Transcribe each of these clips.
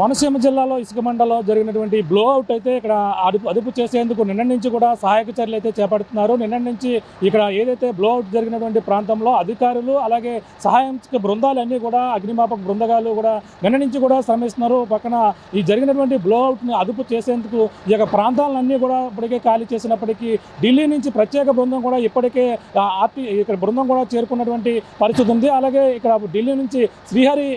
కోనసీమ జిల్లాలో ఇసుక మండలంలో జరిగినటువంటి బ్లో అవుట్ అయితే ఇక్కడ అదుపు చేసేందుకు నిన్న నుంచి కూడా సహాయక చర్యలు అయితే చేపడుతున్నారు. నిన్న నుంచి ఇక్కడ ఏదైతే బ్లో అవుట్ జరిగినటువంటి ప్రాంతంలో అధికారులు అలాగే సహాయక బృందాలన్నీ కూడా అగ్నిమాపక బృందాలు కూడా నిన్న నుంచి కూడా శ్రమిస్తున్నారు. పక్కన ఈ జరిగినటువంటి బ్లో అవుట్ని అదుపు చేసేందుకు ఈ యొక్క ప్రాంతాలన్నీ కూడా ఇప్పటికే ఖాళీ చేసినప్పటికీ ఢిల్లీ నుంచి ప్రత్యేక బృందం కూడా ఇప్పటికే ఇక్కడ బృందం కూడా చేరుకున్నటువంటి పరిస్థితి ఉంది. అలాగే ఇక్కడ ఢిల్లీ నుంచి శ్రీహరి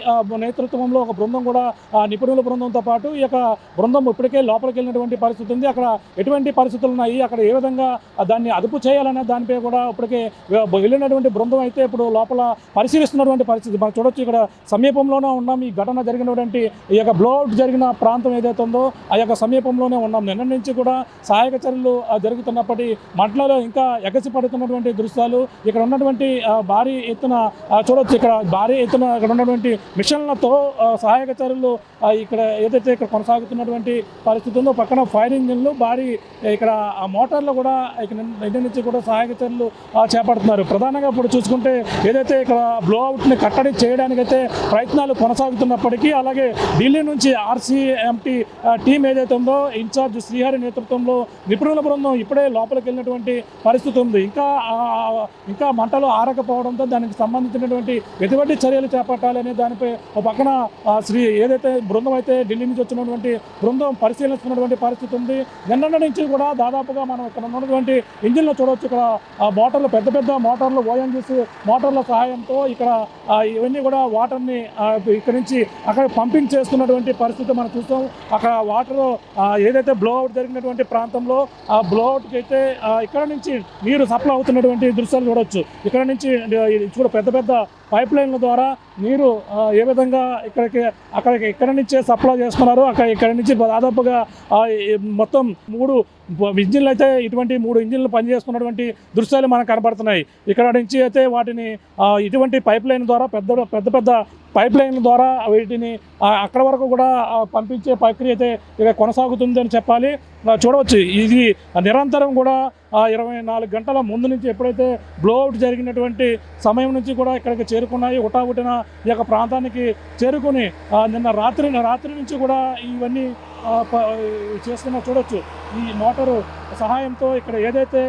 నేతృత్వంలో ఒక బృందం కూడా నిపుణుల బృందంతో పాటు ఈ యొక్క బృందం ఇప్పటికే లోపలికి వెళ్ళినటువంటి పరిస్థితి ఉంది. అక్కడ ఎటువంటి పరిస్థితులు ఉన్నాయి, అక్కడ ఏ విధంగా దాన్ని అదుపు చేయాలనే దానిపై కూడా ఇప్పటికే వెళ్ళినటువంటి బృందం అయితే ఇప్పుడు లోపల పరిశీలిస్తున్నటువంటి పరిస్థితి మనం చూడొచ్చు. ఇక్కడ సమీపంలోనే ఉన్నాం. ఈ ఘటన జరిగినటువంటి ఈ యొక్క బ్లోఅవుట్ జరిగిన ప్రాంతం ఏదైతే ఉందో ఆ యొక్క సమీపంలోనే ఉన్నాం. నిన్న నుంచి కూడా సహాయక చర్యలు జరుగుతున్నప్పటి మంటలలో ఇంకా ఎగసిపడుతున్నటువంటి దృశ్యాలు ఇక్కడ ఉన్నటువంటి భారీ ఎత్తున చూడొచ్చు. ఇక్కడ భారీ ఎత్తున ఇక్కడ ఉన్నటువంటి మిషన్లతో సహాయక చర్యలు ఇక్కడ ఏదైతే ఇక్కడ కొనసాగుతున్నటువంటి పరిస్థితి ఉందో పక్కన ఫైర్ ఇంజిన్లు భారీ ఇక్కడ మోటార్లు కూడా ఇక్కడ ఇంటి నుంచి కూడా సహాయక చర్యలు చేపడుతున్నారు. ప్రధానంగా ఇప్పుడు చూసుకుంటే ఏదైతే ఇక్కడ బ్లో అవుట్ని కట్టడి చేయడానికైతే ప్రయత్నాలు కొనసాగుతున్నప్పటికీ అలాగే ఢిల్లీ నుంచి ఆర్సీఎంటీ టీం ఏదైతే ఉందో ఇన్ఛార్జ్ శ్రీహరి నేతృత్వంలో నిపుణుల బృందం ఇప్పుడే లోపలికి వెళ్ళినటువంటి పరిస్థితి ఉంది. ఇంకా మంటలు ఆరకపోవడంతో దానికి సంబంధించినటువంటి ఎటువంటి చర్యలు చేపట్టాలనే దానిపై పక్కన ఏదైతే బృందం అయితే ఢిల్లీ నుంచి వచ్చినటువంటి బృందం పరిశీలిస్తున్నటువంటి పరిస్థితి ఉంది. నిన్న నుంచి కూడా దాదాపుగా మనం ఇక్కడ ఉన్నటువంటి ఇంజిన్లో చూడవచ్చు. ఇక్కడ మోటార్లు పెద్ద మోటార్లు ఓఎన్జీసీ మోటార్ల సహాయంతో ఇక్కడ ఇవన్నీ కూడా వాటర్ని ఇక్కడ నుంచి అక్కడ పంపింగ్ చేస్తున్నటువంటి పరిస్థితి మనం చూస్తాం. అక్కడ వాటర్ ఏదైతే బ్లో అవుట్ జరిగినటువంటి ప్రాంతంలో ఆ బ్లో అవుట్కి అయితే ఇక్కడ నుంచి నీరు సప్లై అవుతున్నటువంటి దృశ్యాలు చూడవచ్చు. ఇక్కడ నుంచి చూడ పెద్ద పైప్ లైన్ల ద్వారా నీరు ఏ విధంగా ఇక్కడ నుంచే సప్లై చేస్తున్నారు. ఇక్కడ నుంచి దాదాపుగా మొత్తం 3 ఇంజిన్లు అయితే ఇటువంటి 3 ఇంజిన్లు పనిచేస్తున్నటువంటి దృశ్యాలు మనకు కనబడుతున్నాయి. ఇక్కడ నుంచి అయితే వాటిని ఇటువంటి పైప్ లైన్ ద్వారా పెద్ద పైప్ లైన్ ద్వారా వీటిని అక్కడ వరకు కూడా పంపించే ప్రక్రియ అయితే ఇక కొనసాగుతుంది అని చెప్పాలి. చూడవచ్చు ఇది నిరంతరం కూడా 24 గంటల ముందు నుంచి ఎప్పుడైతే బ్లోఅవుట్ జరిగినటువంటి సమయం నుంచి కూడా ఇక్కడికి చేరుకున్నాయి. హుటాహుటిన ఈ యొక్క ప్రాంతానికి చేరుకుని నిన్న రాత్రి నుంచి కూడా ఇవన్నీ చేస్తున్నా చూడవచ్చు. ఈ మోటారు సహాయంతో ఇక్కడ ఏదైతే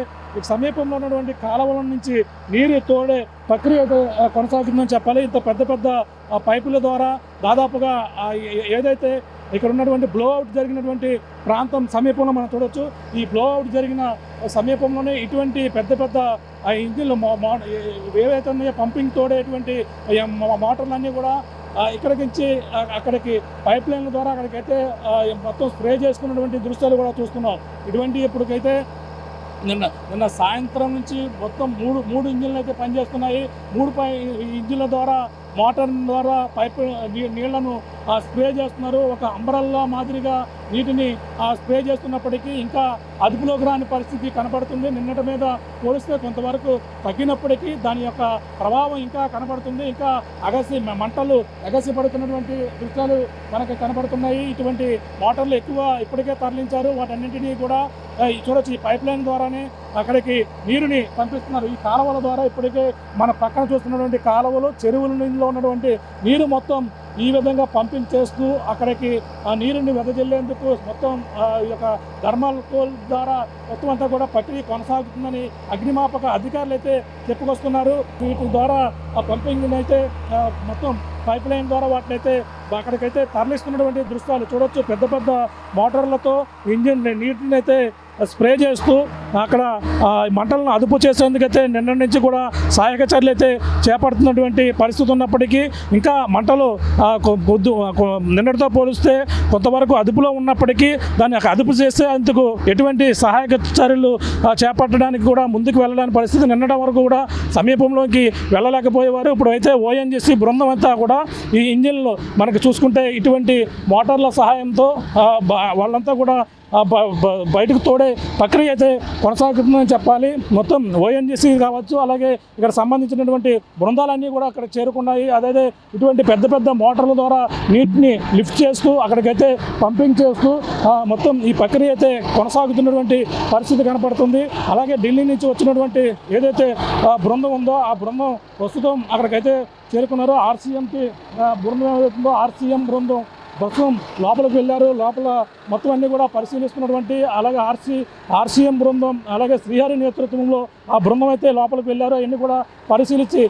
సమీపంలో ఉన్నటువంటి కాలువల నుంచి నీరు తోడే ప్రక్రియ కొనసాగుతుందని చెప్పాలి. ఇంత పెద్ద పైపుల ద్వారా దాదాపుగా ఏదైతే ఇక్కడ ఉన్నటువంటి బ్లోఅవుట్ జరిగినటువంటి ప్రాంతం సమీపంలో మనం చూడవచ్చు. ఈ బ్లోఅవుట్ జరిగిన సమీపంలోనే ఇటువంటి పెద్ద ఇంజిన్లు ఏవైతే ఉన్నాయో పంపింగ్ తోడేటువంటి మోటార్లన్నీ కూడా ఇక్కడికి నుంచి అక్కడికి పైప్ లైన్ల ద్వారా అక్కడికైతే మొత్తం స్ప్రే చేసుకున్నటువంటి దృశ్యాలు కూడా చూస్తున్నాం. ఇటువంటి ఇప్పటికైతే నిన్న సాయంత్రం నుంచి మొత్తం మూడు ఇంజిన్లు అయితే పనిచేస్తున్నాయి. 3 ఇంజిన్ల ద్వారా మోటార్ ద్వారా పైప్ నీళ్లను స్ప్రే చేస్తున్నారు. ఒక అంబరల్లా మాదిరిగా నీటిని స్ప్రే చేస్తున్నప్పటికీ ఇంకా అదుపులోకి రాని పరిస్థితి కనపడుతుంది. నిన్నటి మీద పోలిస్తే కొంతవరకు తగ్గినప్పటికీ దాని యొక్క ప్రభావం ఇంకా కనపడుతుంది. ఇంకా మంటలు ఎగసిపడుతున్నటువంటి దృశ్యాలు మనకు కనపడుతున్నాయి. ఇటువంటి మోటార్లు ఎక్కువ ఇప్పటికే తరలించారు. వాటన్నింటినీ కూడా చూడొచ్చు. ఈ పైప్ లైన్ ద్వారానే అక్కడికి నీరుని పంపిస్తున్నారు. ఈ కాలువల ద్వారా ఇప్పటికే మన పక్కన చూస్తున్నటువంటి కాలువలు చెరువులలో ఉన్నటువంటి నీరు మొత్తం ఈ విధంగా పంపింగ్ చేస్తూ అక్కడికి ఆ నీరుని వెదజల్లేందుకు మొత్తం ఈ యొక్క థర్మల్ కోల్ ద్వారా మొత్తం అంతా కూడా ప్రక్రియ కొనసాగుతుందని అగ్నిమాపక అధికారులు అయితే చెప్పుకొస్తున్నారు. వీటి ద్వారా ఆ పంపింగ్ అయితే మొత్తం పైప్ లైన్ ద్వారా వాటినైతే అక్కడికైతే తరలిస్తున్నటువంటి దృశ్యాలు చూడొచ్చు. పెద్ద మోటార్లతో ఇంజిన్ నీటిని అయితే స్ప్రే చేస్తూ అక్కడ మంటలను అదుపు చేసేందుకైతే నిన్న నుంచి కూడా సహాయక చర్యలు అయితే చేపడుతున్నటువంటి పరిస్థితి ఉన్నప్పటికీ ఇంకా మంటలు నిన్నటితో పోలిస్తే కొంతవరకు అదుపులో ఉన్నప్పటికీ దాన్ని అదుపు చేసేందుకు ఎటువంటి సహాయక చర్యలు చేపట్టడానికి కూడా ముందుకు వెళ్ళడానికి పరిస్థితి నిన్నటి వరకు కూడా సమీపంలోకి వెళ్ళలేకపోయేవారు. ఇప్పుడు అయితే ఓఎన్జీసీ బృందం అంతా కూడా ఈ ఇంజిన్లు మనకు చూసుకుంటే ఇటువంటి మోటార్ల సహాయంతో వాళ్ళంతా కూడా బయటకు తోడే ప్రక్రియ అయితే కొనసాగుతుందని చెప్పాలి. మొత్తం ఓఎన్జీసీ కావచ్చు అలాగే ఇక్కడ సంబంధించినటువంటి బృందాలన్నీ కూడా అక్కడ చేరుకున్నాయి. అదే ఇటువంటి పెద్ద మోటార్ల ద్వారా నీటిని లిఫ్ట్ చేస్తూ అక్కడికైతే పంపింగ్ చేస్తూ మొత్తం ఈ ప్రక్రియ అయితే కొనసాగుతున్నటువంటి పరిస్థితి కనపడుతుంది. అలాగే ఢిల్లీ నుంచి వచ్చినటువంటి ఏదైతే బృందం ఉందో ఆ బృందం ప్రస్తుతం అక్కడికైతే చేరుకున్నారు. ఆర్సీఎంకి బృందం ఏదైతుందో ఆర్సీఎం బృందం ప్రస్తుతం లోపలికి వెళ్ళారు. లోపల మొత్తం అన్ని కూడా పరిశీలిస్తున్నటువంటి అలాగే ఆర్సీఎం బృందం అలాగే శ్రీహరి నేతృత్వంలో ఆ బృందం అయితే లోపలికి వెళ్ళారు. అవన్నీ కూడా పరిశీలించి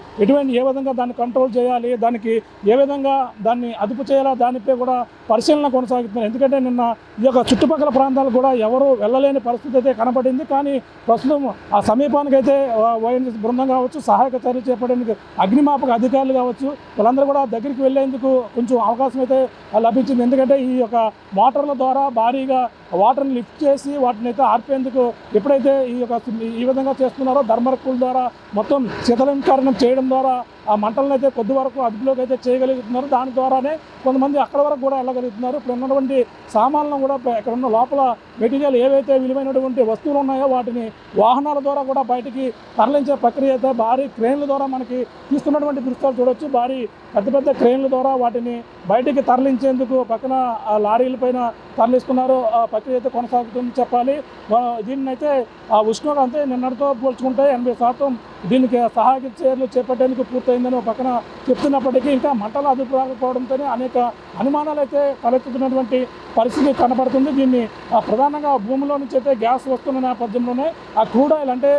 ఏ విధంగా దాన్ని కంట్రోల్ చేయాలి, దానికి ఏ విధంగా దాన్ని అదుపు చేయాలా దానిపై కూడా పరిశీలన కొనసాగుతున్నారు. ఎందుకంటే నిన్న ఈ యొక్క చుట్టుపక్కల ప్రాంతాలు కూడా ఎవరు వెళ్ళలేని పరిస్థితి అయితే కనపడింది. కానీ ప్రస్తుతం ఆ సమీపానికైతే వైఎన్ఎస్ బృందం కావచ్చు, సహాయక చర్యలు చేపట్టేందుకు అగ్నిమాపక అధికారులు కావచ్చు, వాళ్ళందరూ కూడా దగ్గరికి వెళ్ళేందుకు కొంచెం అవకాశం అయితే లభించింది. ఎందుకంటే ఈ యొక్క మోటార్ల ద్వారా భారీగా వాటర్ని లిఫ్ట్ చేసి వాటిని అయితే ఆర్పేందుకు ఎప్పుడైతే ఈ విధంగా చేస్తున్నారో ధర్మరక్కుల ద్వారా మొత్తం శీతలీకరణం చేయడం ద్వారా ఆ మంటలను అయితే కొద్ది వరకు అదుపులోకి అయితే చేయగలుగుతున్నారు. దాని ద్వారానే కొంతమంది అక్కడ వరకు కూడా వెళ్ళగలుగుతున్నారు. ఇప్పుడు ఉన్నటువంటి సామాన్లను కూడా ఇక్కడ ఉన్న లోపల మెటీరియల్ ఏవైతే విలువైనటువంటి వస్తువులు ఉన్నాయో వాటిని వాహనాల ద్వారా కూడా బయటికి తరలించే ప్రక్రియ అయితే భారీ క్రేన్ల ద్వారా మనకి తీస్తున్నటువంటి దృశ్యాలు చూడొచ్చు. భారీ పెద్ద క్రేన్ల ద్వారా వాటిని బయటికి తరలించేందుకు పక్కన లారీల పైన తరలిస్తున్నారు. ఆ ప్రక్రియ అయితే కొనసాగుతుంది చెప్పాలి. దీన్నైతే ఆ ఉష్ణోగ్రత అంతే నిన్నటితో పోల్చుకుంటే 80% దీనికి సహాయక చర్యలు చేపట్టేందుకు పూర్తయిందని పక్కన చెప్తున్నప్పటికీ ఇంకా మంటలు అదుపు రాకపోవడంతోనే అనేక అనుమానాలు అయితే తలెత్తుతున్నటువంటి పరిస్థితి కనపడుతుంది. దీన్ని ప్రధానంగా భూమిలో నుంచి అయితే గ్యాస్ వస్తున్న నేపథ్యంలోనే ఆ క్రూడ్ ఆయిల్ అంటే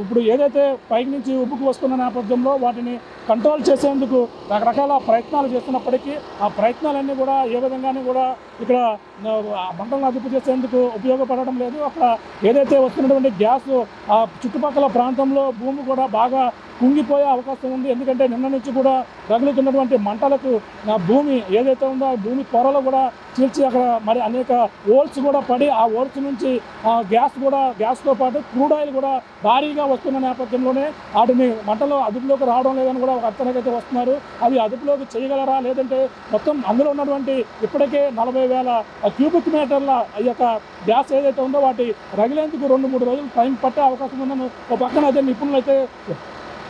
ఇప్పుడు ఏదైతే పైకి నుంచి ఉబ్బుకు వస్తున్న నేపథ్యంలో వాటిని కంట్రోల్ చేసేందుకు రకరకాల ప్రయత్నాలు చేస్తున్నప్పటికీ ఆ ప్రయత్నాలన్నీ కూడా ఏ విధంగానే కూడా ఇక్కడ మంటలను అదుపు చేసేందుకు ఉపయోగపడడం లేదు. అక్కడ ఏదైతే వస్తున్నటువంటి గ్యాస్ ఆ చుట్టుపక్కల ప్రాంతంలో భూమి కూడా బాగా కుంగిపోయే అవకాశం ఉంది. ఎందుకంటే నిన్న నుంచి కూడా రగులుతున్నటువంటి మంటలకు భూమి ఏదైతే ఉందో ఆ భూమి త్వరలో కూడా చీల్చి అక్కడ మరి అనేక హోల్స్ కూడా పడి ఆ హోల్స్ నుంచి గ్యాస్తో పాటు క్రూడ్ ఆయిల్ కూడా భారీగా వస్తున్న నేపథ్యంలోనే వాటిని మంటలు అదుపులోకి రావడం లేదని కూడా ఒక అంచనాకైతే వస్తున్నారు. అది అదుపులోకి చేయగలరా, లేదంటే మొత్తం అందులో ఉన్నటువంటి ఇప్పటికే 40,000 క్యూబిక్ మీటర్ల ఈ యొక్క గ్యాస్ ఏదైతే ఉందో వాటి రగిలేందుకు 2-3 రోజులు టైం పట్టే అవకాశం ఉందని ఒక పక్కన అయితే నిపుణులు అయితే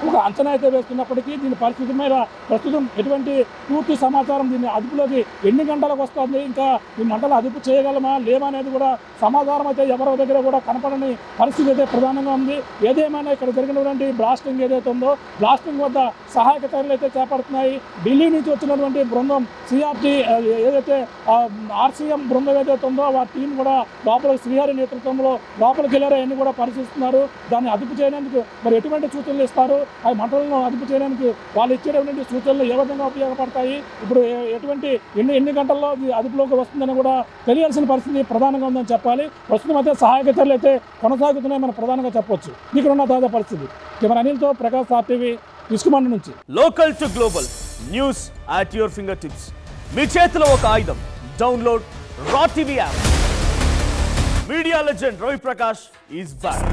ఒక అంచనా అయితే వేస్తున్నప్పటికీ దీని పరిస్థితి మీద ప్రస్తుతం ఎటువంటి పూర్తి సమాచారం దీన్ని అదుపులోకి ఎన్ని గంటలకు వస్తుంది, ఇంకా ఈ మంటలు అదుపు చేయగలమా లేమా అనేది కూడా సమాచారం అయితే ఎవరి దగ్గర కూడా కనపడని పరిస్థితి అయితే ప్రధానంగా ఉంది. ఏదేమైనా ఇక్కడ జరిగినటువంటి బ్లాస్టింగ్ ఏదైతే ఉందో బ్లాస్టింగ్ వద్ద సహాయక చర్యలు అయితే చేపడుతున్నాయి. ఢిల్లీ నుంచి వచ్చినటువంటి బృందం సిఆర్టీ ఏదైతే ఆర్సీఎం బృందం ఏదైతే ఉందో ఆ టీం కూడా లోపలికి శ్రీహరి నేతృత్వంలో లోపలికి వెళ్ళారో అన్ని కూడా పరిశీలిస్తున్నారు. దాన్ని అదుపు చేయడానికి మరి ఎటువంటి సూచనలు ఇస్తారు, ఆ మంటలను అదుపు చేయడానికి వాళ్ళు ఇచ్చేటువంటి సూచనలు ఏ విధంగా ఉపయోగపడతాయి, ఇప్పుడు ఎన్ని గంటల్లో అదుపులోకి వస్తుందని కూడా తెలియాల్సిన పరిస్థితి ప్రధానంగా ఉందని చెప్పాలి. ప్రస్తుతం అయితే సహాయక చర్యలు అయితే కొనసాగుతున్నాయి మనం ప్రధానంగా చెప్పొచ్చు. ఇక్కడ ఉన్న తాజా పరిస్థితి కెమెరా అనిల్తో ప్రకాష్ RTV ఇసుకమండ నుంచి. Local to global news at your finger tips. మీ చేతిలో ఒక ఆయుధం. Download R TV app. Media legend Ravi Prakash is back.